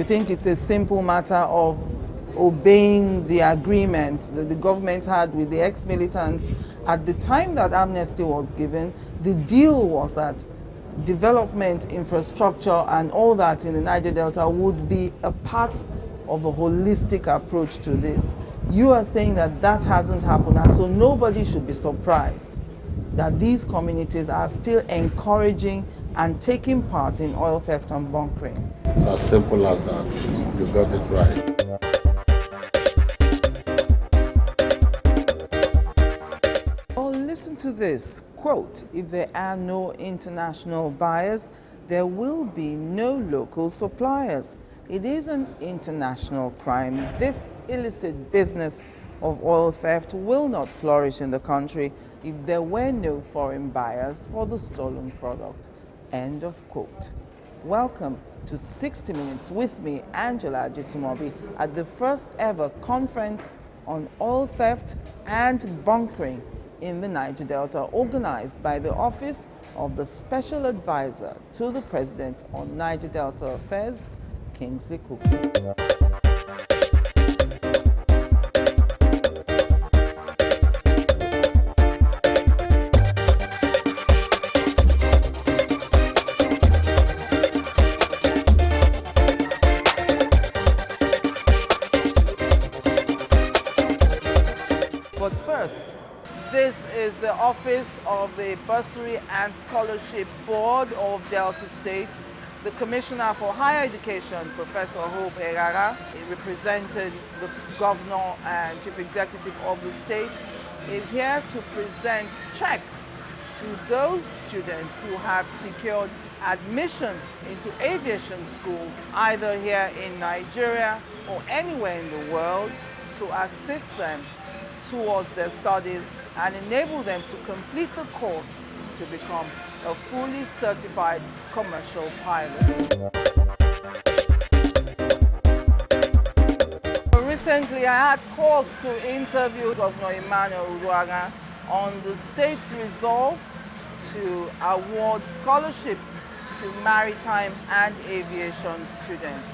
You think it's a simple matter of obeying the agreement that the government had with the ex-militants at the time that amnesty was given? The deal was that development, infrastructure, and all that in the Niger Delta would be a part of a holistic approach to this. You are saying that that hasn't happened, and so nobody should be surprised that these communities are still encouraging and taking part in oil theft and bunkering. It's as simple as that. You got it right. Well, listen to this quote: if there are no international buyers, there will be no local suppliers. It is an international crime. This illicit business of oil theft will not flourish in the country if there were no foreign buyers for the stolen product. End of quote. Welcome to 60 Minutes with me, Angela Ajitumobi, at the first ever conference on oil theft and bunkering in the Niger Delta, organized by the Office of the Special Advisor to the President on Niger Delta Affairs, Kingsley Cook. But first, this is the office of the Bursary and Scholarship Board of Delta State. The Commissioner for Higher Education, Professor Hope Erara, represented the Governor and Chief Executive of the state, is here to present checks to those students who have secured admission into aviation schools, either here in Nigeria or anywhere in the world, to assist them towards their studies and enable them to complete the course to become a fully certified commercial pilot. Recently, I had calls to interview Governor Emmanuel Uruaga on the state's resolve to award scholarships to maritime and aviation students.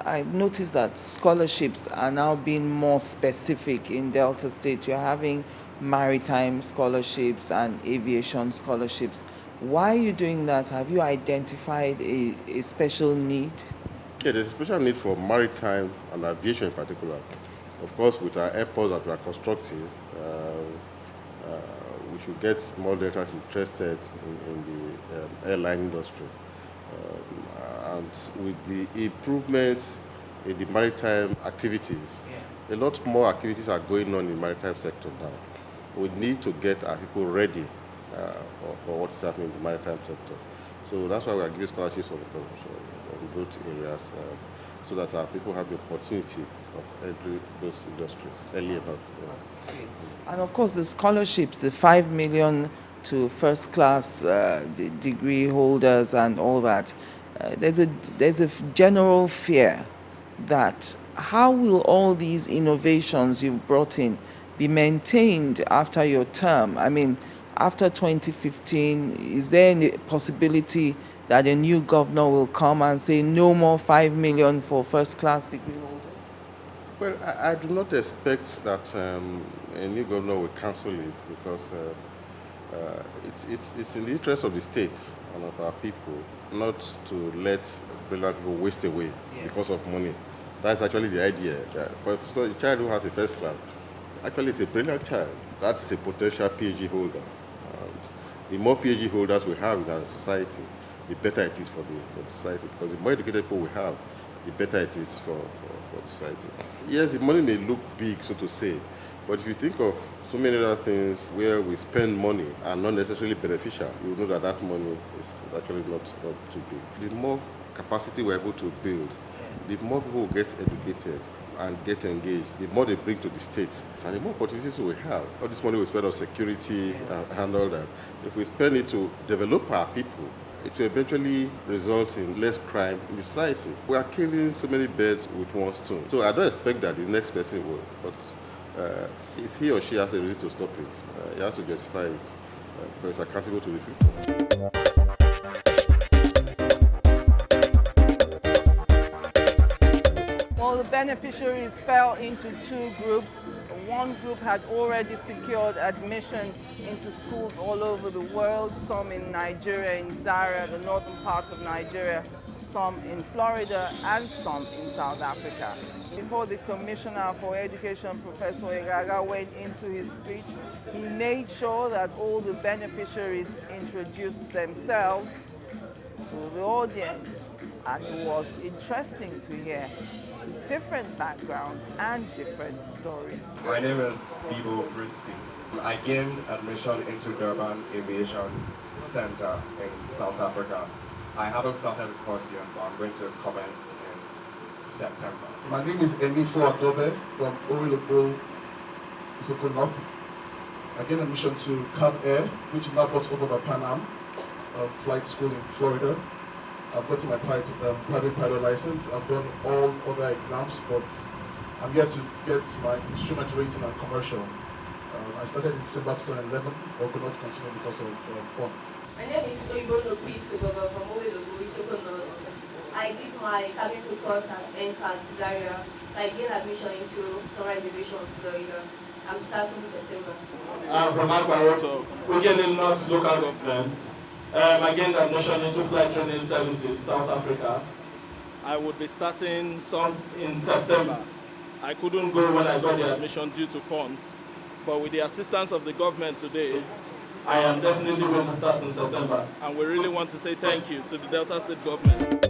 I noticed that scholarships are now being more specific in Delta State. You're having maritime scholarships and aviation scholarships. Why are you doing that? Have you identified a special need? Yeah, there's a special need for maritime and aviation in particular. Of course, with our airports that we are constructing, we should get more Deltas interested in the airline industry. And with the improvements in the maritime activities, a lot more activities are going on in the maritime sector now. We need to get our people ready for what is happening in the maritime sector. So that's why we are giving scholarships on both areas, so that our people have the opportunity of entering those industries early enough. And of course, the scholarships, the 5 million to first class degree holders and all that, there's a general fear that how will all these innovations you've brought in be maintained after your term? I mean, after 2015, is there any possibility that a new governor will come and say no more 5 million for first class degree holders? Well, I do not expect that a new governor will cancel it, because it's in the interest of the state and of our people not to let brilliant people waste away because of money. That's actually the idea. So a child who has a first class, actually it's a brilliant child. That's a potential PhD holder. And the more PhD holders we have in our society, the better it is for the society, because the more educated people we have, the better it is for society. Yes, the money may look big, so to say, but if you think of so many other things where we spend money and not necessarily beneficial, you know that that money is actually not too big. The more capacity we're able to build, the more people will get educated and get engaged, the more they bring to the state, and the more opportunities we have. All this money we spend on security and all that. If we spend it to develop our people, it will eventually result in less crime in the society. We are killing so many birds with one stone. So I don't expect that the next person will, but if he or she has a reason to stop it, he has to justify it, because it's accountable to the people. the beneficiaries fell into two groups. One group had already secured admission into schools all over the world, some in Nigeria, in Zaire, the northern part of Nigeria, some in Florida, and some in South Africa. Before the Commissioner for Education, Professor Egaga, went into his speech, he made sure that all the beneficiaries introduced themselves to the audience, and it was interesting to hear different backgrounds and different stories. My name is Bibo Frisky. I gained admission into Durban Aviation Center in South Africa. I haven't started the course yet, but I'm going to commence in September. My name is Enifo Adobe from Oriloko, Sokonof. I gained admission to Cab Air, which is now brought over by Pan Am, flight school in Florida. I've gotten my private pilot license. I've done all other exams, but I'm yet to get my instrument rating and commercial. I started in December 2011, but could not continue because of funds. My name is Oibo Lopi Sugogo from Owilogo, Isoko. I did my cabin crew course at NCAS Zaria. I gained admission into Sunrise Aviation, Florida. I'm starting in September. From Agbaro, we gained in North local governments. I gained admission into Flight Training Services, South Africa. I would be starting some in September. I couldn't go when I got the admission due to funds, but with the assistance of the government today, I am definitely going to start in September. And we really want to say thank you to the Delta State government.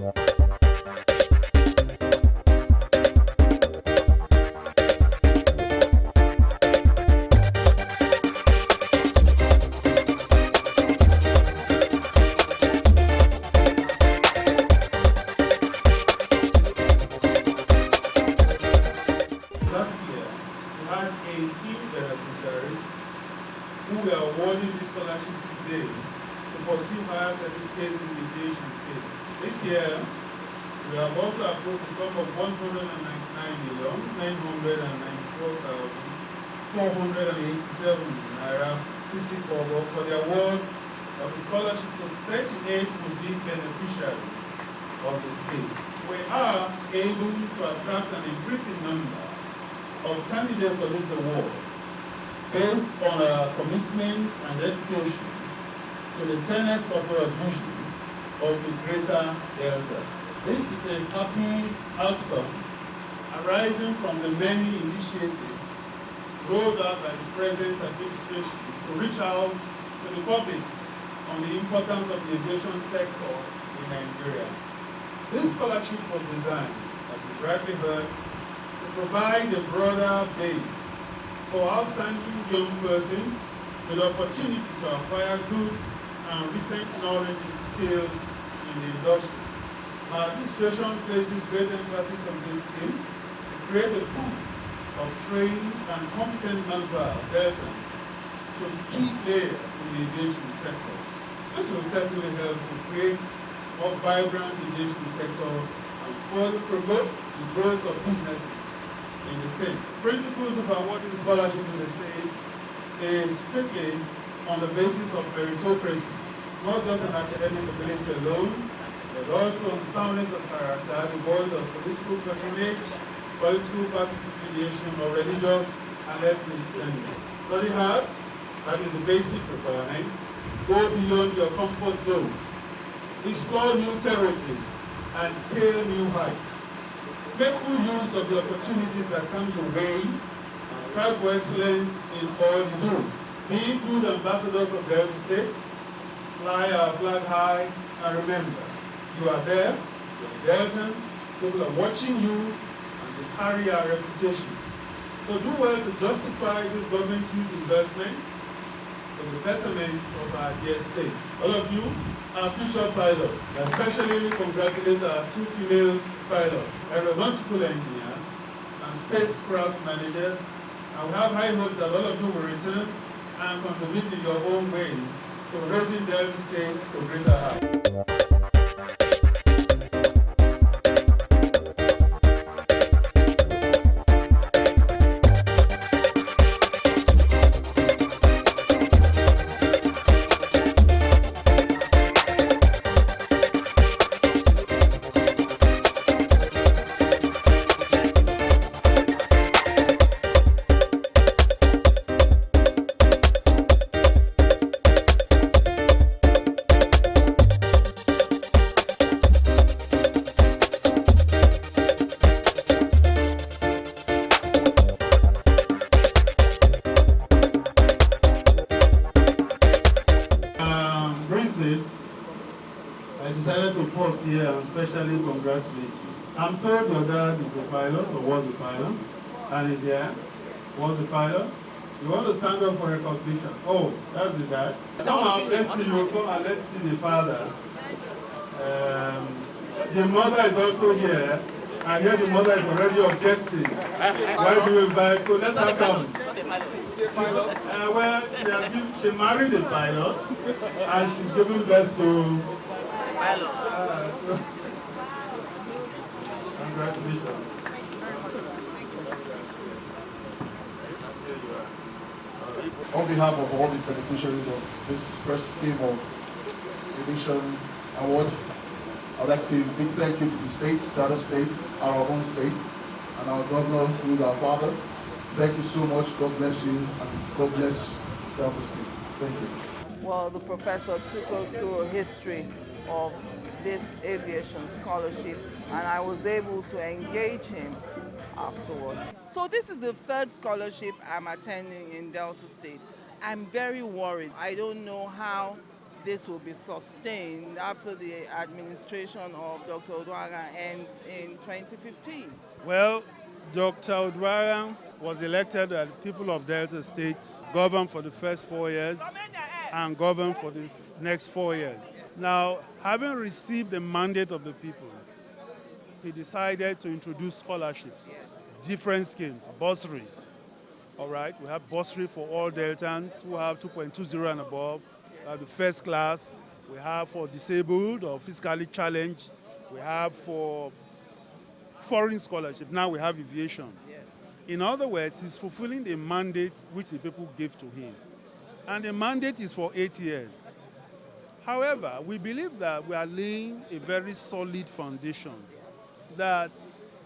Who we are awarding this scholarship today to pursue higher certificates in the aviation field. This year, we have also approved the sum of 199,994,487 naira 50 kobo for the award of the scholarship to 38 unique beneficiaries of the state. We are able to attract an increasing number of candidates for this award, based on our commitment and dedication to the tenets of our vision of the Greater Delta. This is a happy outcome arising from the many initiatives rolled out by the present administration to reach out to the public on the importance of the aviation sector in Nigeria. This scholarship was designed, as we rightly heard, to provide a broader base for outstanding young persons with opportunity to acquire good and recent knowledge and skills in the industry. Our administration places great emphasis on this scheme to create a pool of trained and competent manpower veterans to key players in the aviation sector. This will certainly help to create more vibrant aviation sector and further promote the growth of businesses in the state. Principles of awarding scholarship in the state is strictly on the basis of meritocracy, not just an academic ability alone, but also on soundness of character, devoid of political patronage, political party affiliation, or religious and ethnic standing. Study hard, that is the basic requirement. Go beyond your comfort zone. Explore new territories and scale new heights. Make full use of the opportunities that come your way and strive for excellence in all you do. Be good ambassadors of the state, fly our flag high, and remember, you are there, you're there, people are watching you, and they carry our reputation. So do well to justify this government's huge investment for the betterment of our dear state. All of you are future pilots. I especially congratulate our two female pilots, aeronautical engineer and spacecraft managers. I have high hopes that all of you will return and contribute in your own way to raising the States to greater heights. especially congratulate you. I'm told your dad is a pilot or was a pilot, and is here, was a pilot. You want to stand up for recognition? Oh, that's the dad. Come on, let's see you. Come and let's see the father. The mother is also here. I hear the mother is already objecting. Why do you invite? So let's have them. Well, she married a pilot, and she's giving birth to pilot. Congratulations. On behalf of all the beneficiaries of this first scheme of Aviation Award, I'd like to say a big thank you to the state, the other states, our own state, and our governor, who is our father. Thank you so much. God bless you, and God bless Delta State. Thank you. Well, the professor took us through a history of this aviation scholarship, and I was able to engage him afterwards. So this is the third scholarship I'm attending in Delta State. I'm very worried. I don't know how this will be sustained after the administration of Dr. Odwaga ends in 2015. Well, Dr. Odwara was elected by the people of Delta State, governed for the first 4 years, and governed for the next 4 years. Now, having received the mandate of the people, he decided to introduce scholarships, different schemes, bursaries. All right, we have bursary for all Deltans who have 2.20 and above. We have the first class. We have for disabled or physically challenged. We have for foreign scholarship. Now we have aviation. Yes. In other words, he's fulfilling the mandate which the people gave to him. And the mandate is for 8 years. However, we believe that we are laying a very solid foundation that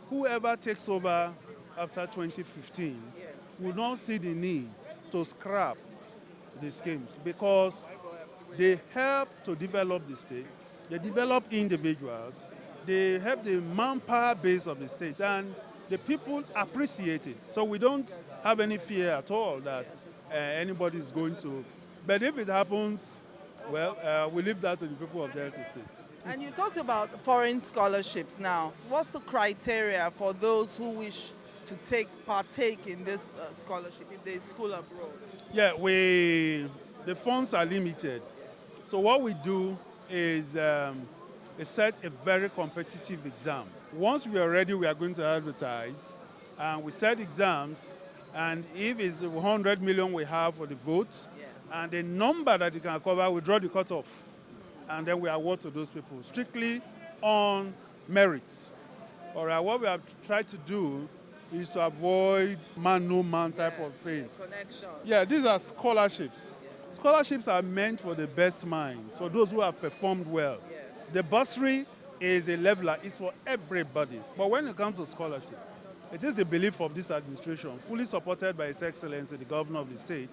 whoever takes over after 2015 will not see the need to scrap the schemes because they help to develop the state, they develop individuals, they help the manpower base of the state, and the people appreciate it. So we don't have any fear at all that anybody is going to. But if it happens, well, we leave that to the people of Delta State. And you talked about foreign scholarships now. What's the criteria for those who wish to partake in this scholarship if they school abroad? Yeah, the funds are limited. So what we do is set a very competitive exam. Once we are ready, we are going to advertise, and we set exams, and if it's 100 million we have for the votes, and the number that it can cover, we draw the cutoff, and then we award to those people, strictly on merit. All right, what we have tried to do is to avoid man, no man type of thing. Connection. Yeah, these are scholarships. Scholarships are meant for the best minds, for those who have performed well. The bursary is a leveler, it's for everybody. But when it comes to scholarship, it is the belief of this administration, fully supported by His Excellency, the Governor of the state,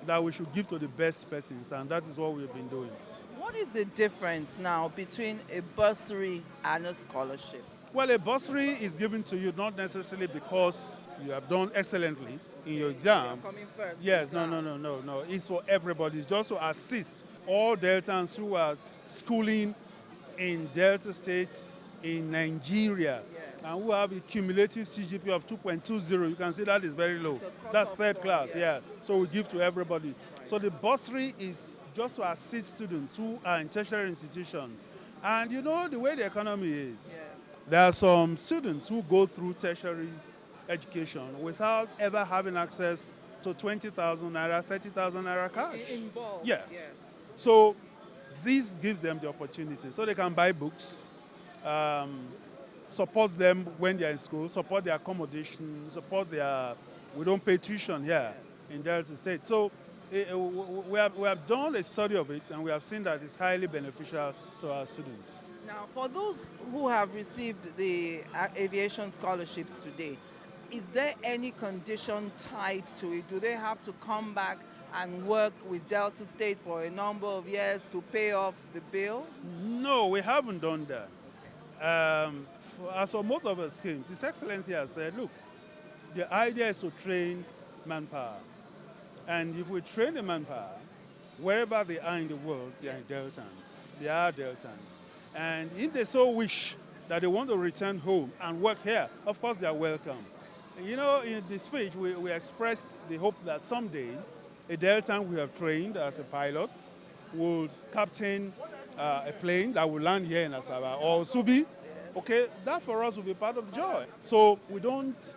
that we should give to the best persons, and that is what we've been doing. What is the difference now between a bursary and a scholarship? Well, a bursary is given to you not necessarily because you have done excellently in your exam. You're coming first. Yes, no. It's for everybody. It's just to assist all Deltans who are schooling in Delta States, in Nigeria, and who have a cumulative CGP of 2.20. You can see that is very low. That's third class, So we give to everybody. So the bursary is just to assist students who are in tertiary institutions. And you know the way the economy is. There are some students who go through tertiary education without ever having access to 20,000 naira, 30,000 naira cash. Involved. Yes. So this gives them the opportunity. So they can buy books, support them when they're in school, support their accommodation, we don't pay tuition here in Delta State. So we have done a study of it, and we have seen that it's highly beneficial to our students. Now, for those who have received the aviation scholarships today, is there any condition tied to it? Do they have to come back and work with Delta State for a number of years to pay off the bill? No, we haven't done that. As for most of our schemes, His Excellency has said, look, the idea is to train manpower. And if we train the manpower, wherever they are in the world, they are Deltans. They are Deltans. And if they so wish that they want to return home and work here, of course they are welcome. You know, in the speech, we expressed the hope that someday a Deltan we have trained as a pilot would captain a plane that will land here in Asaba or Subi. Okay, that for us will be part of the joy. So we don't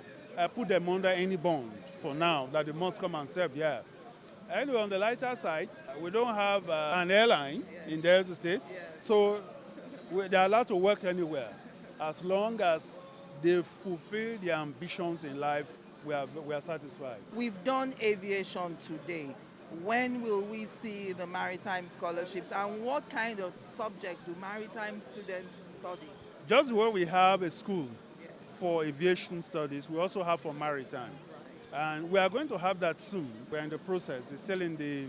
put them under any bond for now that they must come and serve here. Anyway, on the lighter side, we don't have an airline in Delta State, so they're allowed to work anywhere as long as they fulfill their ambitions in life. We are satisfied. We've done aviation today. When will we see the maritime scholarships, and what kind of subjects do maritime students study? Just where we have a school for aviation studies, we also have for maritime. And we are going to have that soon. We're in the process. It's still in the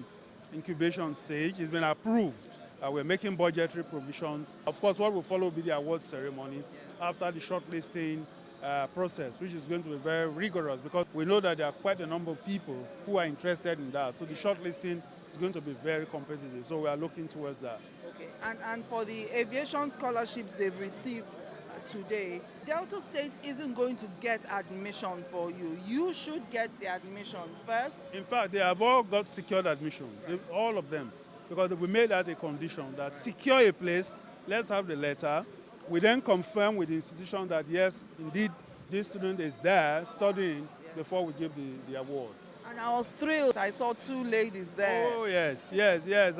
incubation stage. It's been approved. We're making budgetary provisions. Of course, what will follow will be the award ceremony after the shortlisting process, which is going to be very rigorous because we know that there are quite a number of people who are interested in that. So the shortlisting is going to be very competitive. So we are looking towards that. Okay. And for the aviation scholarships they've received today, Delta State isn't going to get admission for you. You should get the admission first. In fact, they have all got secured admission, all of them, because we made that a condition that secure a place, let's have the letter. We then confirm with the institution that yes, indeed, this student is there studying before we give the award. And I was thrilled. I saw two ladies there. Oh, yes,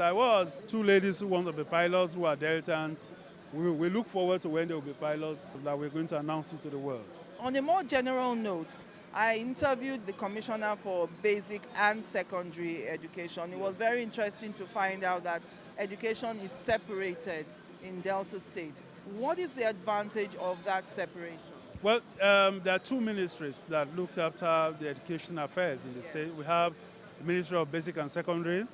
I was. Two ladies who want to be pilots, who are Deltans. We look forward to when they will be pilots, that we're going to announce it to the world. On a more general note, I interviewed the Commissioner for Basic and Secondary Education. It was very interesting to find out that education is separated in Delta State. What is the advantage of that separation? Well, there are two ministries that look after the education affairs in the state. We have the Ministry of Basic and Secondary,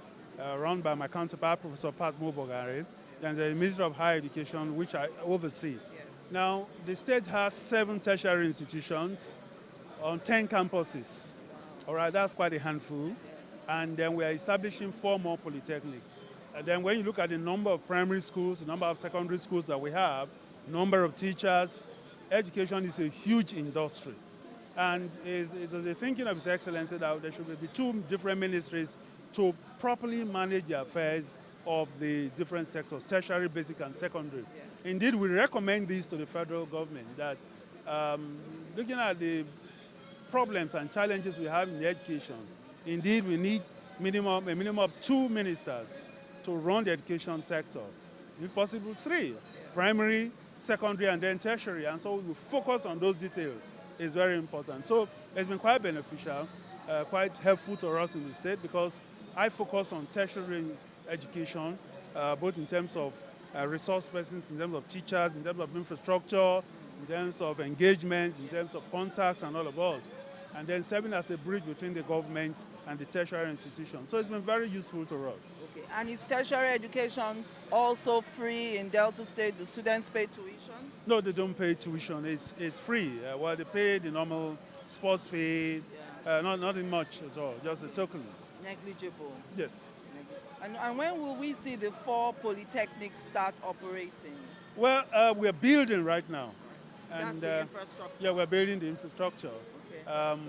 run by my counterpart, Professor Pat Mobogari. Then there's the Ministry of Higher Education, which I oversee. Now, the state has 7 tertiary institutions on 10 campuses. All right, that's quite a handful. And then we are establishing 4 more polytechnics. And then when you look at the number of primary schools, the number of secondary schools that we have, number of teachers, education is a huge industry. And it was a thinking of His Excellency that there should be 2 different ministries to properly manage the affairs of the different sectors, tertiary, basic, and secondary. Indeed, we recommend this to the federal government that looking at the problems and challenges we have in education, indeed we need a minimum of 2 ministers to run the education sector. If possible, 3, primary, secondary, and then tertiary. And so we focus on those details. It's very important. So it's been quite beneficial, quite helpful to us in the state because I focus on tertiary education, both in terms of resource persons, in terms of teachers, in terms of infrastructure, in terms of engagements, in terms of contacts and all of us. And then serving as a bridge between the government and the tertiary institutions. So it's been very useful to us. Okay. And is tertiary education also free in Delta State? Do students pay tuition? No, they don't pay tuition. It's free. Well, they pay the normal sports fee, nothing much at all, just a token. Negligible. Yes. And when will we see the 4 polytechnics start operating? Well, we're building right now. And that's the infrastructure? Yeah, we're building the infrastructure. Okay.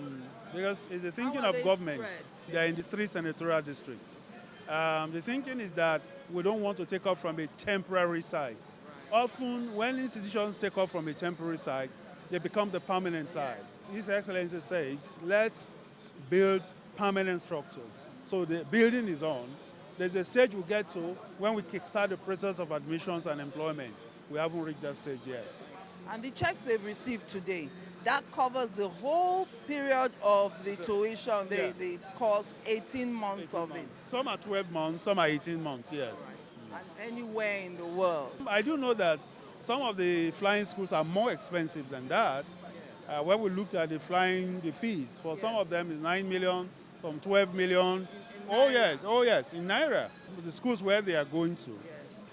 Because it's the thinking of government. They're in the 3 senatorial districts. The thinking is that we don't want to take off from a temporary site. Right. Often, when institutions take off from a temporary site, they become the permanent site. His Excellency says, let's build permanent structures. So the building is on. There's a stage we'll get to when we kickstart the process of admissions and employment. We haven't reached that stage yet. And the checks they've received today, that covers the whole period of the tuition, the course, 18 months of it. Some are 12 months, some are 18 months, yes. Right. And anywhere in the world. I do know that some of the flying schools are more expensive than that. When we looked at the fees, for some of them is 9 million, some 12 million. Oh yes, in Naira. The schools where they are going to,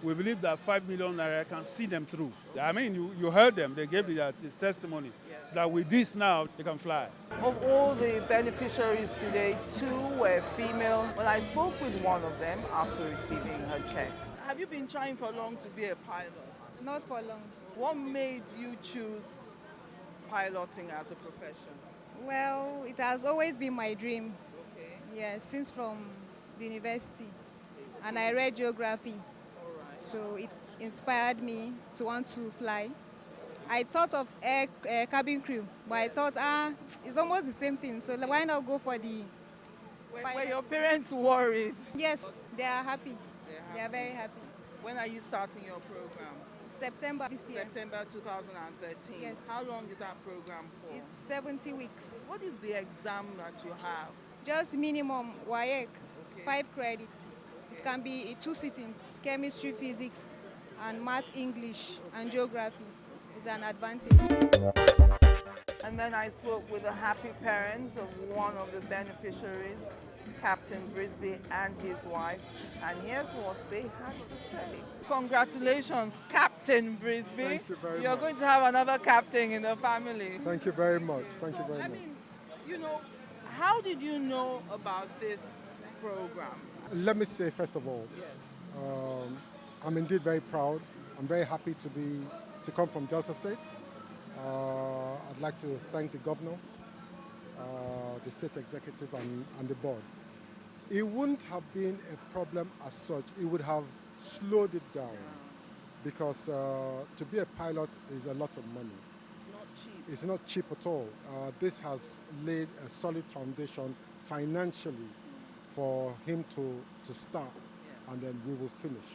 we believe that 5 million Naira can see them through. I mean, you heard them, they gave this testimony that with this now, they can fly. Of all the beneficiaries today, 2 were female. Well, I spoke with one of them after receiving her check. Have you been trying for long to be a pilot? Not for long. What made you choose piloting as a profession? Well, it has always been my dream. Okay. Yes, since from the university. And I read geography. All right. So it inspired me to want to fly. I thought of air cabin crew, but I thought, it's almost the same thing. So why not go for the Were your parents worried? Yes, they are happy. They're They are very happy. When are you starting your program? September this year. September 2013. Yes. How long is that program for? It's 70 weeks. What is the exam that you have? Just minimum WAEC, Okay. 5 credits. It can be 2 sittings, chemistry, physics, and math, English, and geography. It's an advantage. And then I spoke with the happy parents of one of the beneficiaries, Captain Brisby and his wife, and here's what they had to say. Congratulations, Captain Brisby. Thank you very You're much. going to have another captain in the family. Thank you very much. Thank you very I much. mean, how did you know about this program? Let me say, first of all, I'm indeed very proud. I'm very happy to come from Delta State. I'd like to thank the governor, the state executive, and the board. It wouldn't have been a problem as such. It would have slowed it down because to be a pilot is a lot of money. It's not cheap. It's not cheap at all. This has laid a solid foundation financially for him to start, and then we will finish.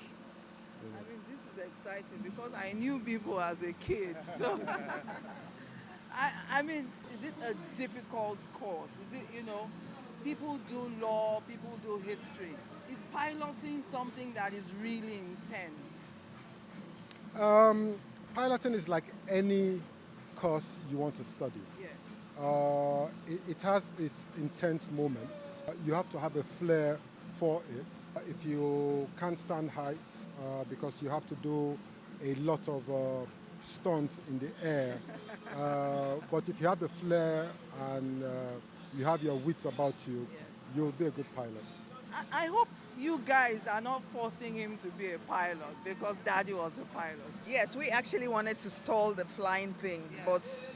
I mean, this is exciting because I knew people as a kid. So, I mean, is it a difficult course? Is it, people do law, people do history. Is piloting something that is really intense? Piloting is like any course you want to study. Yes. It has its intense moments. You have to have a flair for it. If you can't stand heights, because you have to do a lot of stunts in the air, but if you have the flair and you have your wits about you, you'll be a good pilot. I hope you guys are not forcing him to be a pilot because Daddy was a pilot. Yes, we actually wanted to stall the flying thing, but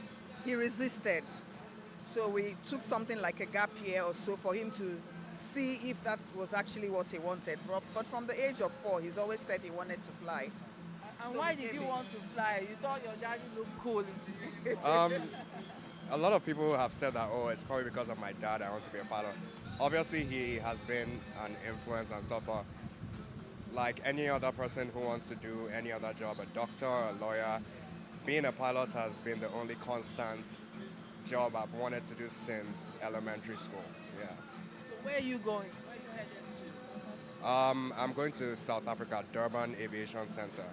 he resisted. So we took something like a gap year or so for him to see if that was actually what he wanted. But from the age of 4, he's always said he wanted to fly. And So why we did gave you him. want to fly? You thought your daddy looked cool. A lot of people have said that, it's probably because of my dad, I want to be a pilot. Obviously, he has been an influence and stuff, but like any other person who wants to do any other job, a doctor, a lawyer, being a pilot has been the only constant job I've wanted to do since elementary school. Yeah. So where are you going? Where are you headed to? I'm going to South Africa, Durban Aviation Center.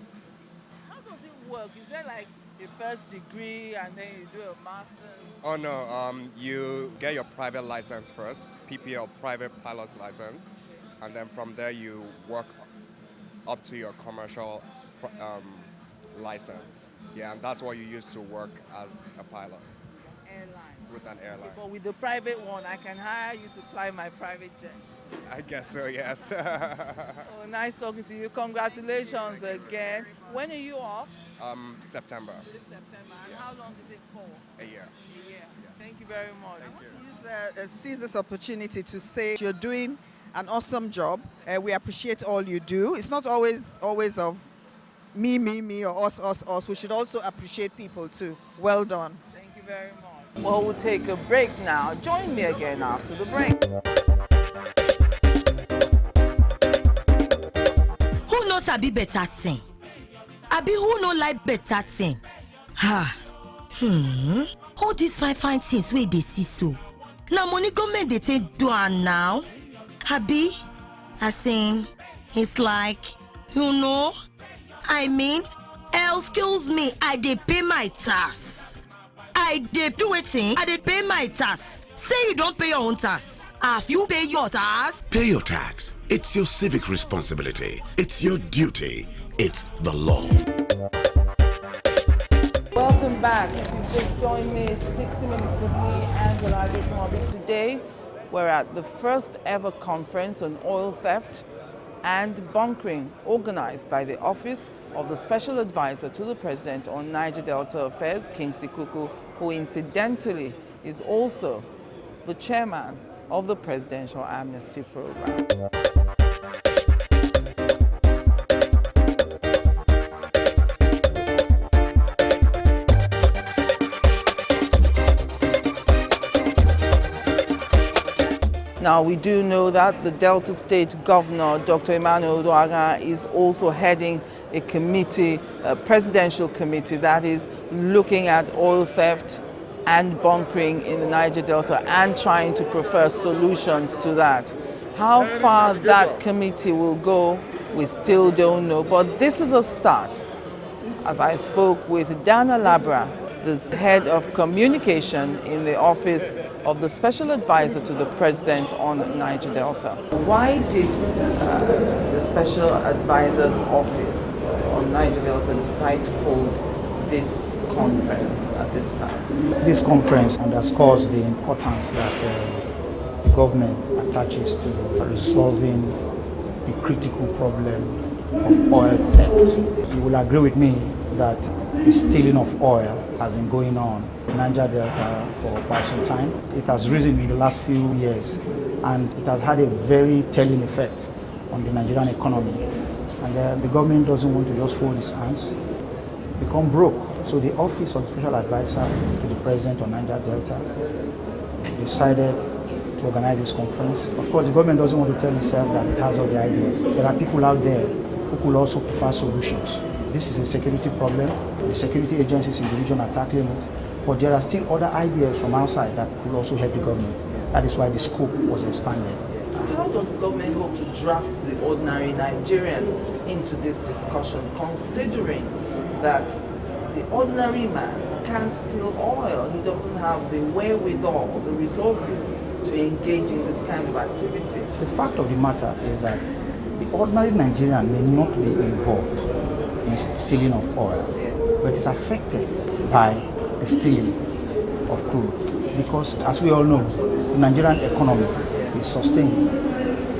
How does it work? Is there like a first degree and then you do a master's? Oh no, you get your private license first, PPL, private pilot's license, and then from there you work up to your commercial license. Yeah, and that's what you use to work as a pilot. Airline. With an airline. But with the private one, I can hire you to fly my private jet. I guess so, yes. Oh, nice talking to you. Congratulations again. When are you off? September, This September. And how long is it for? a year. A year. Thank you very much. I want to seize this opportunity to say you're doing an awesome job. We appreciate all you do. It's not always of me, or us. We should also appreciate people too. Well done. Thank you very much. Well, we'll take a break now. Join me again after the break. Who no sabi better thing? Abi who no like better thing? All these fine things wey dey see so. Na money government dey take do am now. Abi, it's like, I mean, excuse me, I dey pay my tax. I dey do wetin? I dey pay my tax. Say you don't pay your own tax. Have you pay your tax? Pay your tax. It's your civic responsibility. It's your duty. It's the law. Welcome back. If you've just joined me, it's 60 Minutes with me, Angela Adetumobi. Today, we're at the first ever conference on oil theft and bunkering organized by the Office of the Special Advisor to the President on Niger Delta Affairs, Kingsley Kuku, who incidentally is also the chairman of the Presidential Amnesty Program. Now, we do know that the Delta State Governor, Dr. Emmanuel Uduaghan, is also heading a committee, a presidential committee that is looking at oil theft and bunkering in the Niger Delta and trying to prefer solutions to that. How far that committee will go, we still don't know, but this is a start. As I spoke with Dana Labra, the head of communication in the Office of the Special Advisor to the President on Niger Delta. Why did the Special Advisor's Office on Niger Delta decide to hold this conference at this time? This conference underscores the importance that the government attaches to resolving the critical problem of oil theft. You will agree with me that the stealing of oil has been going on in Niger Delta for quite some time. It has risen in the last few years and it has had a very telling effect on the Nigerian economy. And the government doesn't want to just fold its arms, become broke. So the Office of the Special Advisor to the President on Niger Delta decided to organize this conference. Of course, the government doesn't want to tell itself that it has all the ideas. There are people out there who could also prefer solutions. This is a security problem. The security agencies in the region are tackling it. But there are still other ideas from outside that could also help the government. That is why the scope was expanded. How does the government hope to draft the ordinary Nigerian into this discussion, considering that the ordinary man can't steal oil? He doesn't have the wherewithal, the resources to engage in this kind of activity. The fact of the matter is that the ordinary Nigerian may not be involved in stealing of oil, but is affected by the stealing of crude. Because as we all know, the Nigerian economy is sustained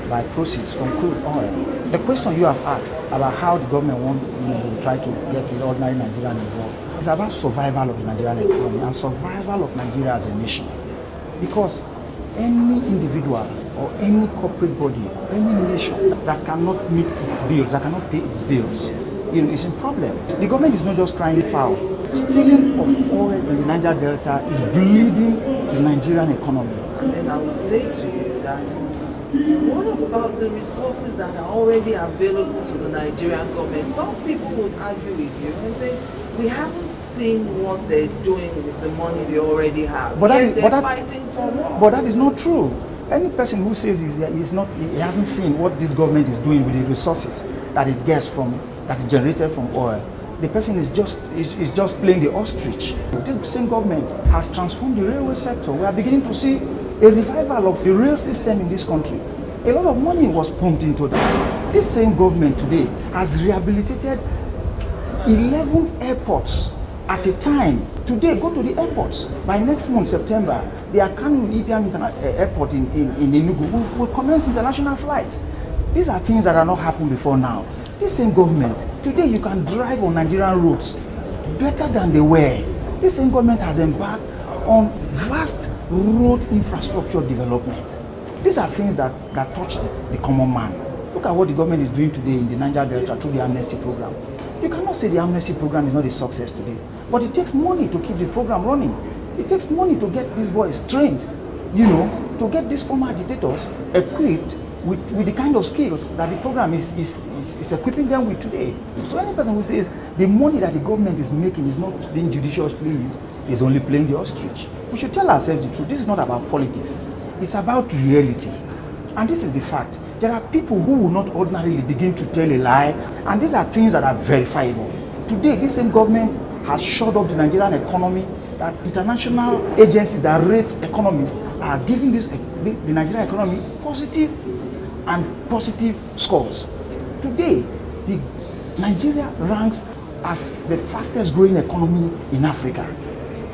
by proceeds from crude oil. The question you have asked about how the government will try to get the ordinary Nigerian involved is about survival of the Nigerian economy and survival of Nigeria as a nation. Because any individual or any corporate body or any nation that cannot meet its bills, that cannot pay its bills, is in problem. The government is not just crying foul. Stealing of oil in the Niger Delta is bleeding the Nigerian economy. And then I would say to you that what about the resources that are already available to the Nigerian government? Some people would argue with you and say, we haven't seen what they're doing with the money they already have. But they're fighting for more. But that is not true. Any person who says he hasn't seen what this government is doing with the resources that it gets from, that is generated from oil, the person is just playing the ostrich. This same government has transformed the railway sector. We are beginning to see a revival of the rail system in this country. A lot of money was pumped into that. This same government today has rehabilitated 11 airports at a time. Today, go to the airports. By next month, September, the Akanu Ibiam Airport in Enugu will commence international flights. These are things that are not happening before now. This same government, today you can drive on Nigerian roads better than they were. This same government has embarked on vast road infrastructure development. These are things that touch the common man. Look at what the government is doing today in the Niger Delta through the amnesty program. You cannot say the amnesty program is not a success today, but it takes money to keep the program running. It takes money to get these boys trained, to get these former agitators equipped with the kind of skills that the program is equipping them with today. So any person who says the money that the government is making is not being judiciously used is only playing the ostrich. We should tell ourselves the truth. This is not about politics. It's about reality. And this is the fact. There are people who will not ordinarily begin to tell a lie, and these are things that are verifiable. Today, this same government has shored up the Nigerian economy, that international agencies that rate economies are giving the Nigerian economy positive scores. Today, Nigeria ranks as the fastest growing economy in Africa.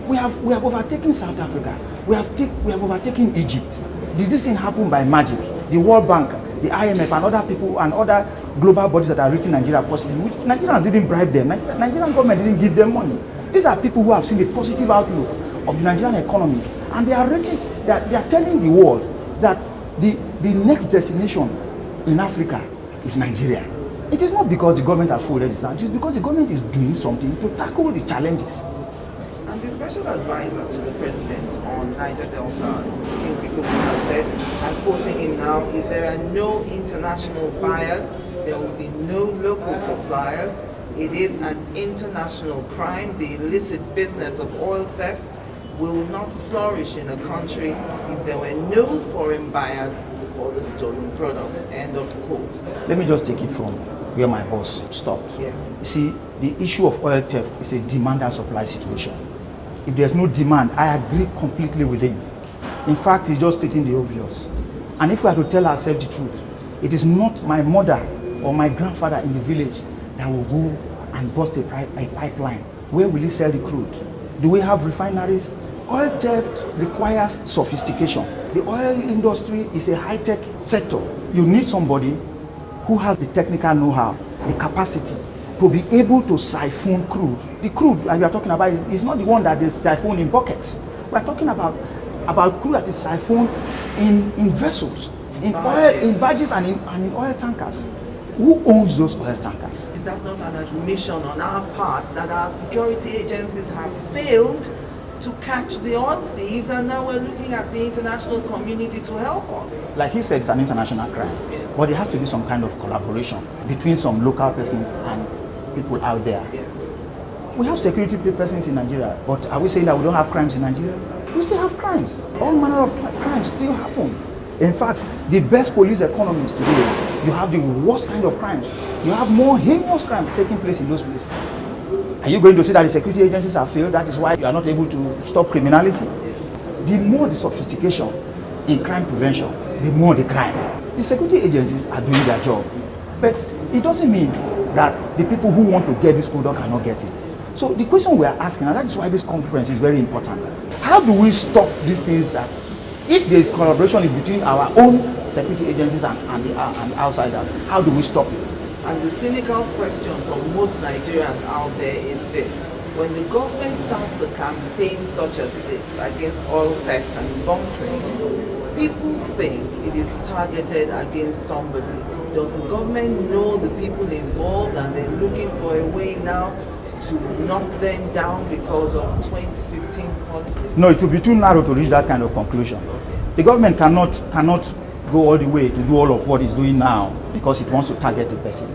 We have overtaken South Africa. We have overtaken Egypt. Did this thing happen by magic? The World Bank the IMF and other people and other global bodies that are rating Nigeria positive, which Nigerians didn't bribe them. Nigerian government didn't give them money. These are people who have seen the positive outlook of the Nigerian economy, and they are rating. They are telling the world that the next destination in Africa is Nigeria. It is not because the government has folded its hands, it is because the government is doing something to tackle the challenges. And the special advisor to the president on Niger Delta, Kingsley Cook, has said, I'm quoting him now, if there are no international buyers, there will be no local suppliers. It is an international crime. The illicit business of oil theft will not flourish in a country if there were no foreign buyers for the stolen product. End of quote. Let me just take it from where my boss stopped. Yes. You see, the issue of oil theft is a demand and supply situation. If there's no demand, I agree completely with him. In fact, he's just stating the obvious. And if we are to tell ourselves the truth, it is not my mother or my grandfather in the village that will go and bust a pipeline. Where will he sell the crude? Do we have refineries? Oil theft requires sophistication. The oil industry is a high-tech sector. You need somebody who has the technical know-how, the capacity to be able to siphon crude. The crude that we are talking about is not the one that is siphoned in buckets. We are talking about crude that is siphoned in vessels, in barges and in oil tankers. Who owns those oil tankers? Is that not an admission on our part that our security agencies have failed to catch the oil thieves, and now we're looking at the international community to help us? Like he said, it's an international crime. Yes. But there has to be some kind of collaboration between some local persons and people out there. Yes. We have security persons in Nigeria, but are we saying that we don't have crimes in Nigeria? We still have crimes. All manner of crimes still happen. In fact, the best police economies today, you have the worst kind of crimes. You have more heinous crimes taking place in those places. Are you going to say that the security agencies have failed? That is why you are not able to stop criminality? The more the sophistication in crime prevention, the more the crime. The security agencies are doing their job. But it doesn't mean that the people who want to get this product cannot get it. So the question we are asking, and that is why this conference is very important. How do we stop these things that, if the collaboration is between our own security agencies and outsiders, how do we stop it? And the cynical question for most Nigerians out there is this: when the government starts a campaign such as this against oil theft and bunkering, people think it is targeted against somebody. Does the government know the people involved and they're looking for a way now to knock them down because of 2015 politics? No, it will be too narrow to reach that kind of conclusion. The government cannot go all the way to do all of what it's doing now because it wants to target the person.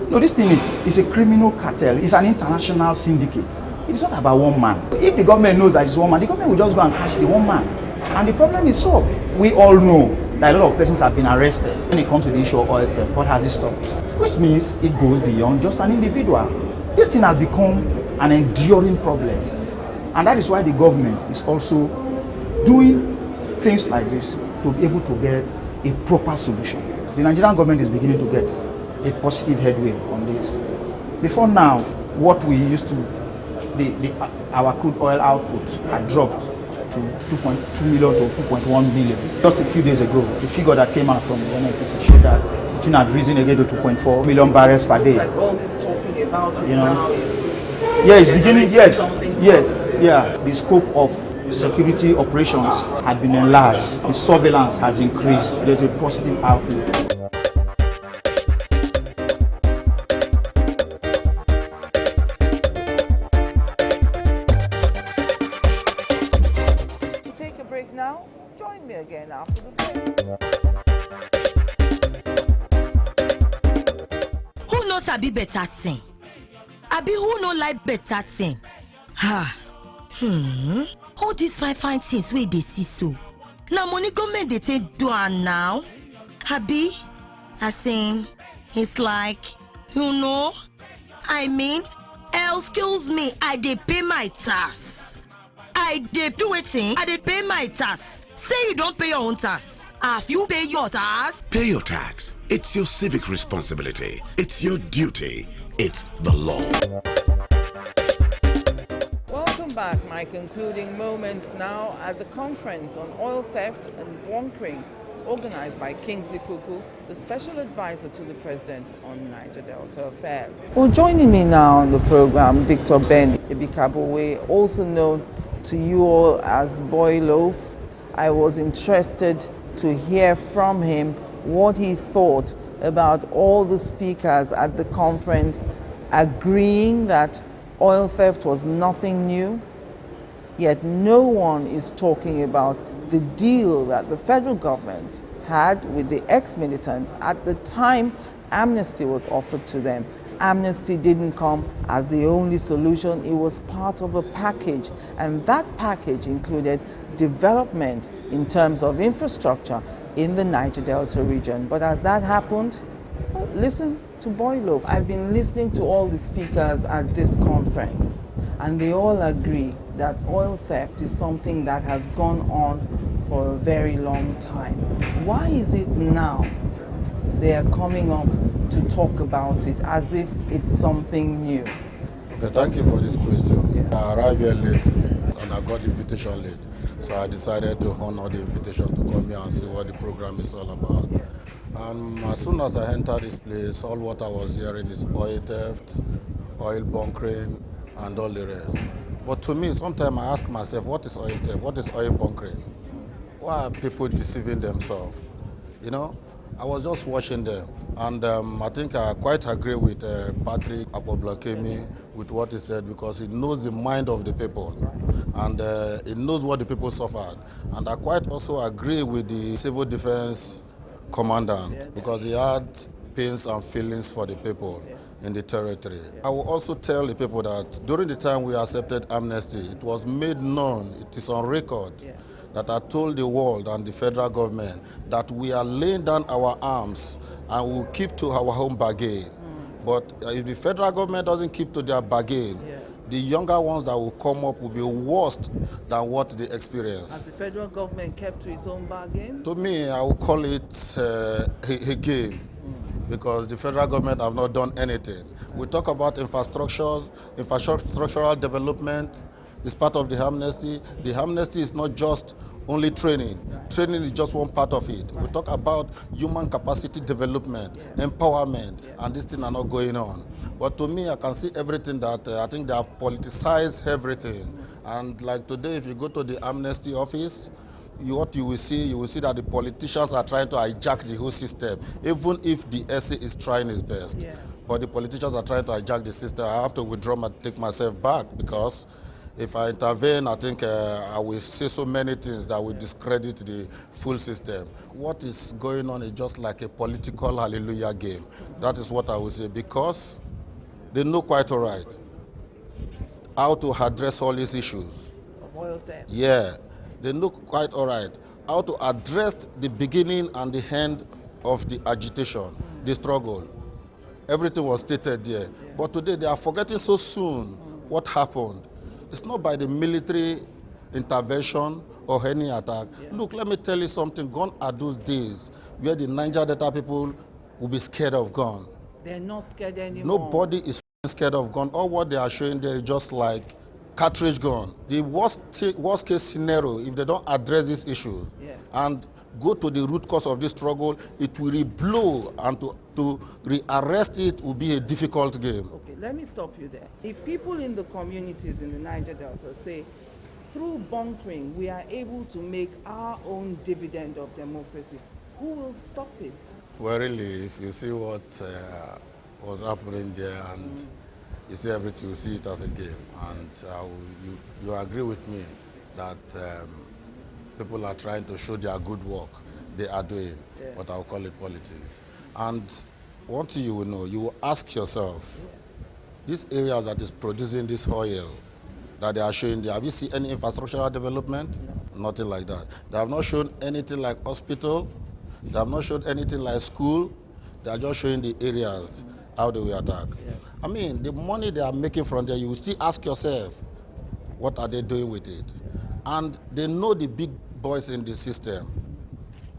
No, this thing is a criminal cartel. It's an international syndicate. It's not about one man. If the government knows that it's one man, the government will just go and catch the one man. And the problem is solved. We all know that a lot of persons have been arrested when it comes to the issue of oil theft. What has it stopped? Which means it goes beyond just an individual. This thing has become an enduring problem. And that is why the government is also doing things like this to be able to get a proper solution. The Nigerian government is beginning to get a positive headway on this. Before now, what we used to, our crude oil output had dropped to 2.2 million to 2.1 million. Just a few days ago, the figure that came out from the NFPC showed that it had risen again to 2.4 million barrels per day. It's like all this talking about it now is... Yeah, it's beginning, yes. The scope of security operations had been enlarged. The surveillance has increased. There's a positive outlook. Now, join me again after the break. Who knows a bit better thing? Abi who no like better thing? All these fine things where they see so. Now money government they take do now. Abi, I say, it's like, I mean, excuse me, I dey pay my tax. I did do it, I did pay my tax. Say you don't pay your own tax. Have you pay your tax? Pay your tax. It's your civic responsibility. It's your duty. It's the law. Welcome back. My concluding moments now at the conference on oil theft and bunkering organized by Kingsley Kuku, the special advisor to the president on Niger Delta affairs. Well, joining me now on the program, Victor Ben Ebikabowe, also known to you all as Boy Loaf. I was interested to hear from him what he thought about all the speakers at the conference agreeing that oil theft was nothing new, yet no one is talking about the deal that the federal government had with the ex-militants at the time amnesty was offered to them. Amnesty didn't come as the only solution, it was part of a package, and that package included development in terms of infrastructure in the Niger Delta region. But as that happened, well, listen to Boy Loaf. I've been listening to all the speakers at this conference, and they all agree that oil theft is something that has gone on for a very long time. Why is it now they are coming up to talk about it as if it's something new? Okay, thank you for this question. I arrived here late and I got the invitation late. So I decided to honor the invitation to come here and see what the program is all about. And as soon as I entered this place, all what I was hearing is oil theft, oil bunkering, and all the rest. But to me, sometimes I ask myself, what is oil theft? What is oil bunkering? Why are people deceiving themselves? You know, I was just watching them, and I think I quite agree with Patrick Apoblakemi with what he said, because he knows the mind of the people, and he knows what the people suffered. And I quite also agree with the civil defense commandant, because he had pains and feelings for the people in the territory. I will also tell the people that during the time we accepted amnesty, it was made known, it is on record, that I told the world and the federal government that we are laying down our arms and will keep to our home bargain. But if the federal government doesn't keep to their bargain, the younger ones that will come up will be worse than what they experience. Has the federal government kept to its own bargain? To me, I will call it a game, because the federal government have not done anything. We talk about infrastructural development. It's part of the amnesty. The amnesty is not just only training. Training is just one part of it. We talk about human capacity development, empowerment, and these things are not going on. But to me, I can see everything that I think they have politicized everything. And like today, if you go to the amnesty office, what you will see that the politicians are trying to hijack the whole system, even if the SC is trying its best. But the politicians are trying to hijack the system. I have to withdraw and take myself back, because if I intervene, I think I will say so many things that will discredit the full system. What is going on is just like a political hallelujah game. That is what I will say, because they know quite all right how to address all these issues. Oil theft. Yeah, they know quite all right how to address the beginning and the end of the agitation, the struggle. Everything was stated there. But today they are forgetting so soon what happened. It's not by the military intervention or any attack. Look, let me tell you something. Gone are those days where the Niger Delta people will be scared of gun. They're not scared anymore. Nobody is scared of gun. All what they are showing there is just like cartridge gun. The worst case scenario, if they don't address these issues and go to the root cause of this struggle, it will re-blow, and to re-arrest it will be a difficult game. Okay, let me stop you there. If people in the communities in the Niger Delta say, through bunkering, we are able to make our own dividend of democracy, who will stop it? Well, really, if you see what was happening there and you see everything, you see it as a game. And you agree with me that people are trying to show their good work. They are doing, but I'll call it politics. And one thing you will know, you will ask yourself, these areas that is producing this oil that they are showing there, have you seen any infrastructural development? Nothing like that. They have not shown anything like hospital. They have not shown anything like school. They are just showing the areas, how they will attack. I mean, the money they are making from there, you will still ask yourself, what are they doing with it? And they know the big boys in the system.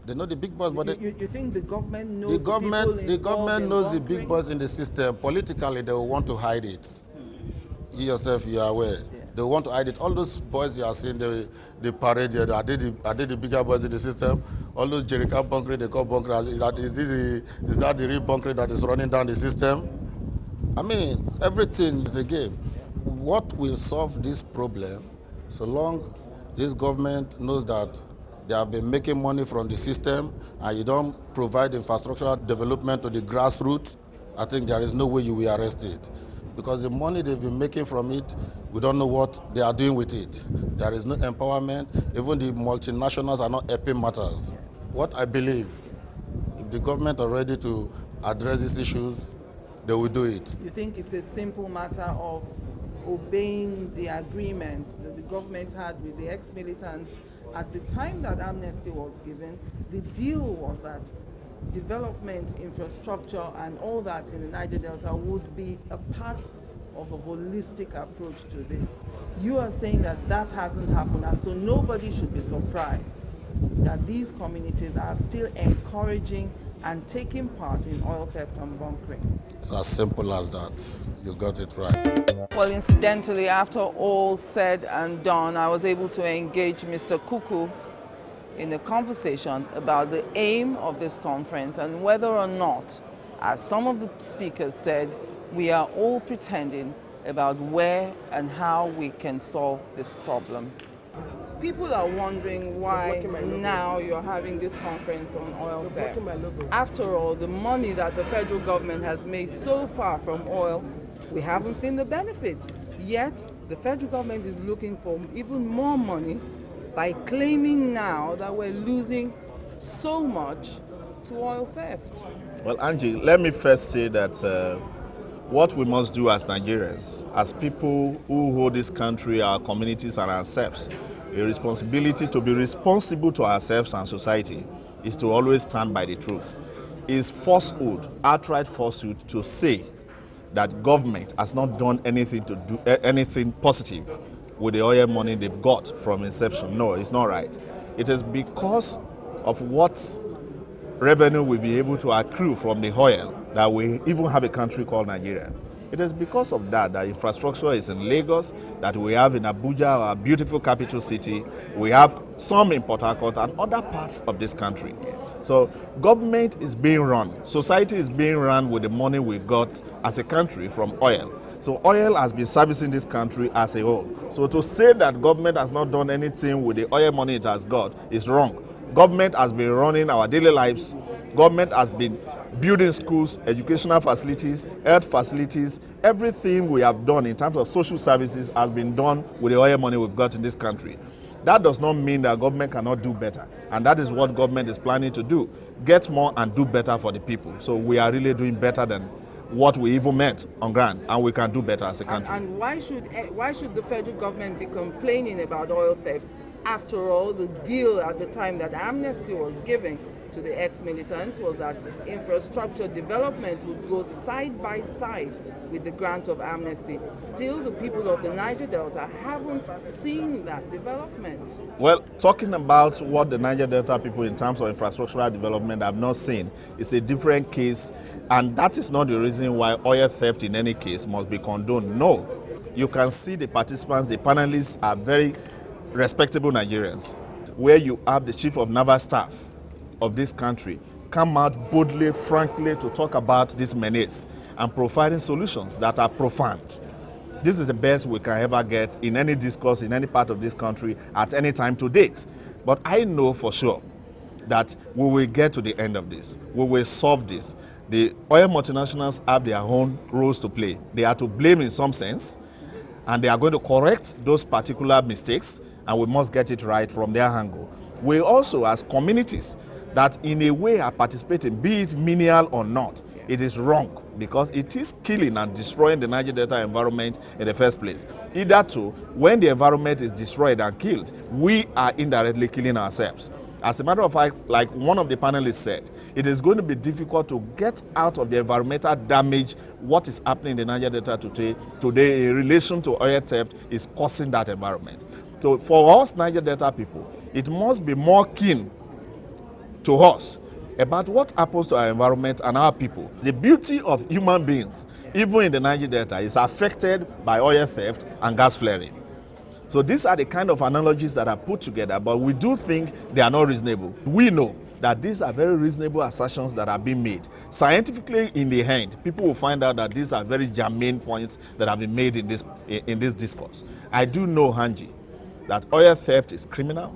They know the big boys, but you think the government knows the government knows the big boys in the system. Politically, they will want to hide it. You yourself, you are aware. They want to hide it. All those boys you are seeing, the parade here, are they the bigger boys in the system? All those jerrycan bunkering they call bunkering, is that the real bunkering that is running down the system? I mean, everything is a game. What will solve this problem, so long this government knows that they have been making money from the system and you don't provide infrastructural development to the grassroots, I think there is no way you will arrest it. Because the money they've been making from it, we don't know what they are doing with it. There is no empowerment. Even the multinationals are not helping matters. What I believe, if the government are ready to address these issues, they will do it. You think it's a simple matter of obeying the agreement that the government had with the ex-militants at the time that amnesty was given? The deal was that development, infrastructure, and all that in the Niger Delta would be a part of a holistic approach to this. You are saying that that hasn't happened, and so nobody should be surprised that these communities are still encouraging and taking part in oil theft and bunkering. It's as simple as that. You got it right. Well, incidentally, after all said and done, I was able to engage Mr. Kuku in a conversation about the aim of this conference and whether or not, as some of the speakers said, we are all pretending about where and how we can solve this problem. People are wondering why now you're having this conference on oil theft. After all, the money that the federal government has made so far from oil, we haven't seen the benefits. Yet, the federal government is looking for even more money by claiming now that we're losing so much to oil theft. Well, Angie, let me first say that what we must do as Nigerians, as people who hold this country, our communities and ourselves, a responsibility to be responsible to ourselves and society is to always stand by the truth. It's falsehood, outright falsehood, to say that government has not done anything to do anything positive with the oil money they've got from inception. No, it's not right. It is because of what revenue we'll be able to accrue from the oil that we even have a country called Nigeria. It is because of that infrastructure is in Lagos, that we have in Abuja, our beautiful capital city. We have some in Port Harcourt and other parts of this country. So government is being run, society is being run with the money we got as a country from oil. So oil has been servicing this country as a whole. So to say that government has not done anything with the oil money it has got is wrong. Government has been running our daily lives. Government has been building schools, educational facilities, health facilities. Everything we have done in terms of social services has been done with the oil money we've got in this country. That does not mean that government cannot do better. And that is what government is planning to do. Get more and do better for the people. So we are really doing better than what we even meant on ground, and we can do better as a country. And why should the federal government be complaining about oil theft? After all, the deal at the time that amnesty was given to the ex-militants was that infrastructure development would go side by side with the grant of amnesty. Still, the people of the Niger Delta haven't seen that development. Well, talking about what the Niger Delta people in terms of infrastructural development have not seen is a different case, and that is not the reason why oil theft in any case must be condoned. No, you can see the participants, the panelists are very respectable Nigerians, where you have the chief of naval staff of this country come out boldly, frankly, to talk about this menace and providing solutions that are profound. This is the best we can ever get in any discourse in any part of this country at any time to date. But I know for sure that we will get to the end of this. We will solve this. The oil multinationals have their own roles to play. They are to blame in some sense, and they are going to correct those particular mistakes, and we must get it right from their angle. We also, as communities, that in a way are participating, be it menial or not, it is wrong because it is killing and destroying the Niger Delta environment in the first place. Either two, when the environment is destroyed and killed, we are indirectly killing ourselves. As a matter of fact, like one of the panelists said, it is going to be difficult to get out of the environmental damage what is happening in the Niger Delta today in relation to oil theft is causing that environment. So for us Niger Delta people, it must be more keen to us about what happens to our environment and our people. The beauty of human beings, even in the Niger Delta, is affected by oil theft and gas flaring. So these are the kind of analogies that are put together, but we do think they are not reasonable. We know that these are very reasonable assertions that are being made. Scientifically, in the end, people will find out that these are very germane points that have been made in this discourse. I do know, Hanji, that oil theft is criminal.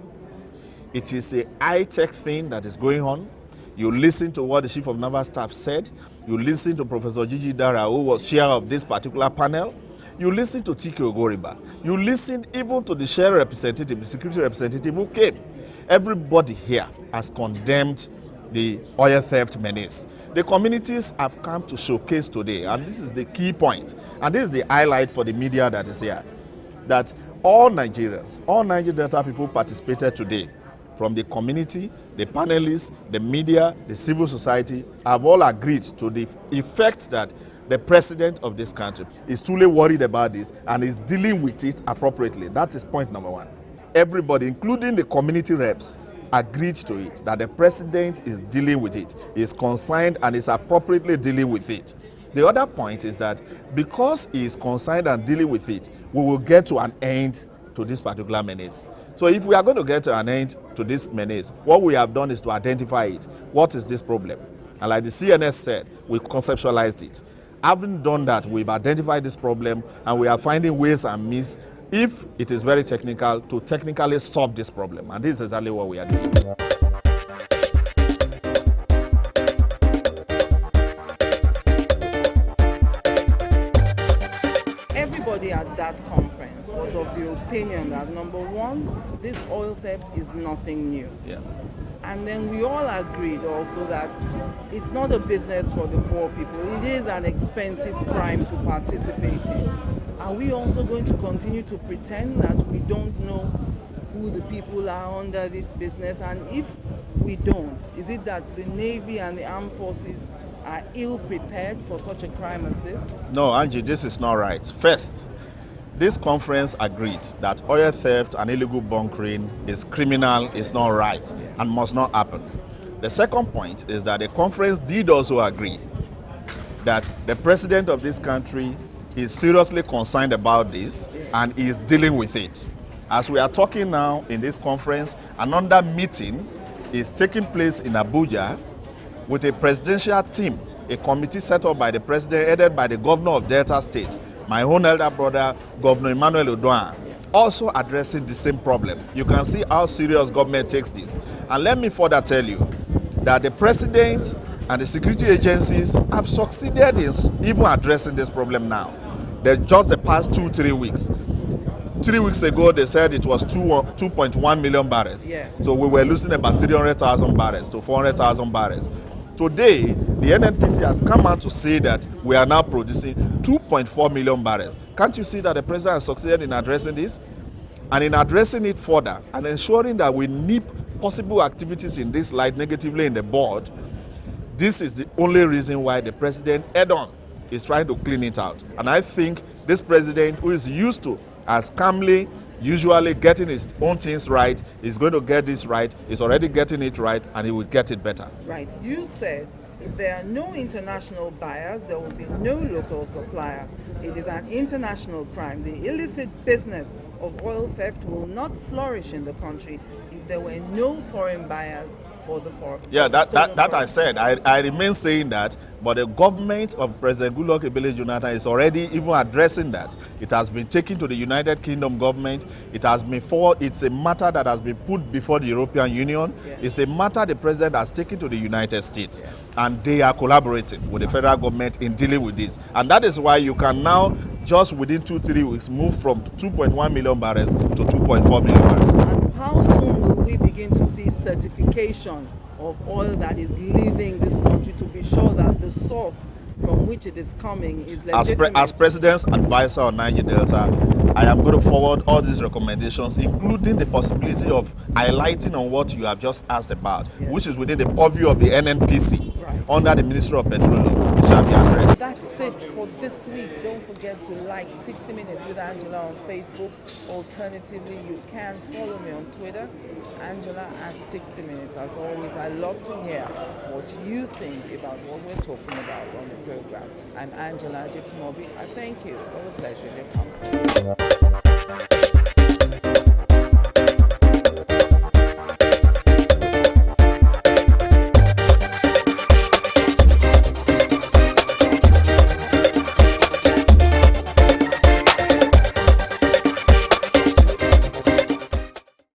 It is a high-tech thing that is going on. You listen to what the Chief of Naval Staff said. You listen to Professor Gigi Dara, who was chair of this particular panel. You listen to Tiki Ogoriba. You listen even to the share representative, the security representative who came. Everybody here has condemned the oil theft menace. The communities have come to showcase today, and this is the key point, and this is the highlight for the media that is here, that all Nigerians, all Niger Delta people participated today, from the community, the panelists, the media, the civil society, have all agreed to the effect that the president of this country is truly worried about this and is dealing with it appropriately. That is point number one. Everybody, including the community reps, agreed to it, that the president is dealing with it, is concerned and is appropriately dealing with it. The other point is that because he is concerned and dealing with it, we will get to an end to this particular menace. So if we are going to get to an end to this menace, what we have done is to identify it. What is this problem? And like the CNS said, we conceptualized it. Having done that, we've identified this problem and we are finding ways and means, if it is very technical, to technically solve this problem. And this is exactly what we are doing. Everybody at that conference was of the opinion that, number one, this oil theft is nothing new. Yeah. And then we all agreed also that it's not a business for the poor people. It is an expensive crime to participate in. Are we also going to continue to pretend that we don't know who the people are under this business? And if we don't, is it that the Navy and the armed forces are ill-prepared for such a crime as this? No, Angie, this is not right. First, this conference agreed that oil theft and illegal bunkering is criminal, is not right, and must not happen. The second point is that the conference did also agree that the president of this country is seriously concerned about this and is dealing with it. As we are talking now in this conference, another meeting is taking place in Abuja with a presidential team, a committee set up by the president, headed by the governor of Delta State, my own elder brother, Governor Emmanuel Odoan, also addressing the same problem. You can see how serious government takes this. And let me further tell you that the president and the security agencies have succeeded in even addressing this problem now. Just the past 2-3 weeks. 3 weeks ago, they said it was 2.1 million barrels. Yes. So we were losing about 300,000 barrels to 400,000 barrels. Today, the NNPC has come out to say that we are now producing 2.4 million barrels. Can't you see that the president has succeeded in addressing this? And in addressing it further and ensuring that we nip possible activities in this light negatively in the board, this is the only reason why the president head-on is trying to clean it out. And I think this president, who is used to as calmly usually getting his own things right, is going to get this right, is already getting it right, and he will get it better. Right. You said if there are no international buyers, there will be no local suppliers. It is an international crime. The illicit business of oil theft will not flourish in the country if there were no foreign buyers for the foreign. Yeah, that I said. I remain saying that, but the government of President Goodluck Ebele Jonathan is already even addressing that. It has been taken to the United Kingdom government. It has been it's a matter that has been put before the European Union. Yes. It's a matter the president has taken to the United States. Yes. And they are collaborating with the federal government in dealing with this. And that is why you can now, just within 2-3 weeks, move from 2.1 million barrels to 2.4 million barrels. And how soon will we begin to see certification of oil that is leaving this country to be sure that the source from which it is coming is legitimate? As President's advisor on Niger Delta, I am going to forward all these recommendations, including the possibility of highlighting on what you have just asked about, yes, which is within the purview of the NNPC, right, under the Ministry of Petroleum. It shall be addressed. That's it for this week. Don't forget to like 60 Minutes with Angela on Facebook. Alternatively, you can follow me on Twitter, Angela at 60 Minutes. As always, I love to hear what you think about what we're talking about on the program. I'm Angela Ajitumobi. I thank you for the pleasure of your company.